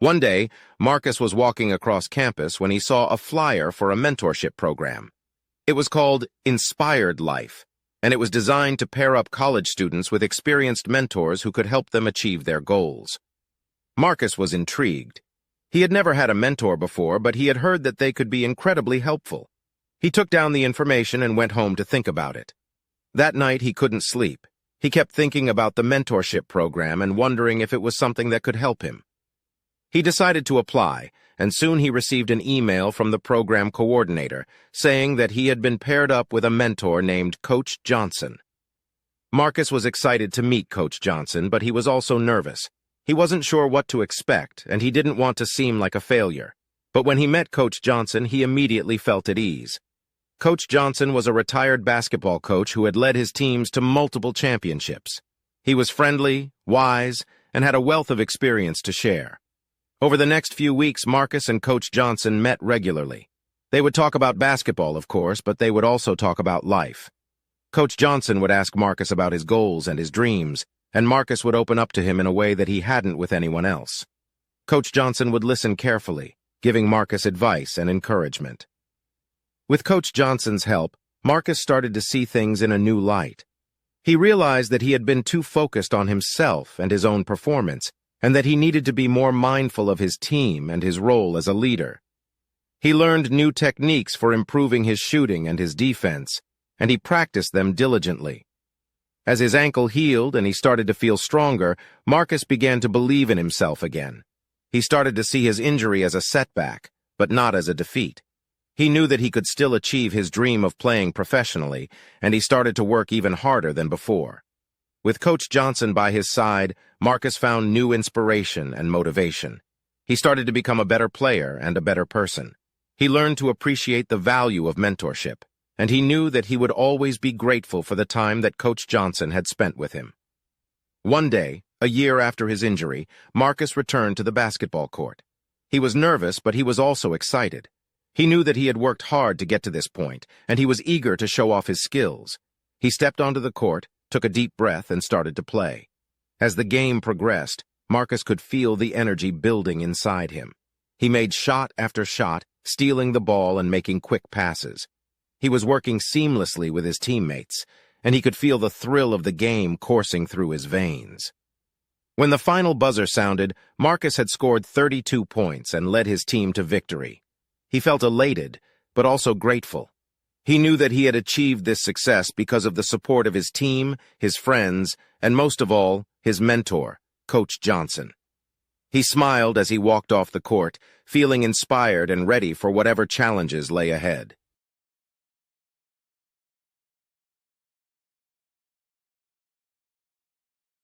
One day, Marcus was walking across campus when he saw a flyer for a mentorship program. It was called Inspired Life, and it was designed to pair up college students with experienced mentors who could help them achieve their goals. Marcus was intrigued. He had never had a mentor before, but he had heard that they could be incredibly helpful. He took down the information and went home to think about it. That night, he couldn't sleep. He kept thinking about the mentorship program and wondering if it was something that could help him. He decided to apply, and soon he received an email from the program coordinator saying that he had been paired up with a mentor named Coach Johnson. Marcus was excited to meet Coach Johnson, but he was also nervous. He wasn't sure what to expect, and he didn't want to seem like a failure. But when he met Coach Johnson, he immediately felt at ease. Coach Johnson was a retired basketball coach who had led his teams to multiple championships. He was friendly, wise, and had a wealth of experience to share. Over the next few weeks, Marcus and Coach Johnson met regularly. They would talk about basketball, of course, but they would also talk about life. Coach Johnson would ask Marcus about his goals and his dreams, and Marcus would open up to him in a way that he hadn't with anyone else. Coach Johnson would listen carefully, giving Marcus advice and encouragement. With Coach Johnson's help, Marcus started to see things in a new light. He realized that he had been too focused on himself and his own performance, and that he needed to be more mindful of his team and his role as a leader. He learned new techniques for improving his shooting and his defense, and he practiced them diligently. As his ankle healed and he started to feel stronger, Marcus began to believe in himself again. He started to see his injury as a setback, but not as a defeat. He knew that he could still achieve his dream of playing professionally, and he started to work even harder than before. With Coach Johnson by his side, Marcus found new inspiration and motivation. He started to become a better player and a better person. He learned to appreciate the value of mentorship, and he knew that he would always be grateful for the time that Coach Johnson had spent with him. One day, a year after his injury, Marcus returned to the basketball court. He was nervous, but he was also excited. He knew that he had worked hard to get to this point, and he was eager to show off his skills. He stepped onto the court, took a deep breath, and started to play. As the game progressed, Marcus could feel the energy building inside him. He made shot after shot, stealing the ball and making quick passes. He was working seamlessly with his teammates, and he could feel the thrill of the game coursing through his veins. When the final buzzer sounded, Marcus had scored 32 points and led his team to victory. He felt elated, but also grateful. He knew that he had achieved this success because of the support of his team, his friends, and most of all, his mentor, Coach Johnson. He smiled as he walked off the court, feeling inspired and ready for whatever challenges lay ahead.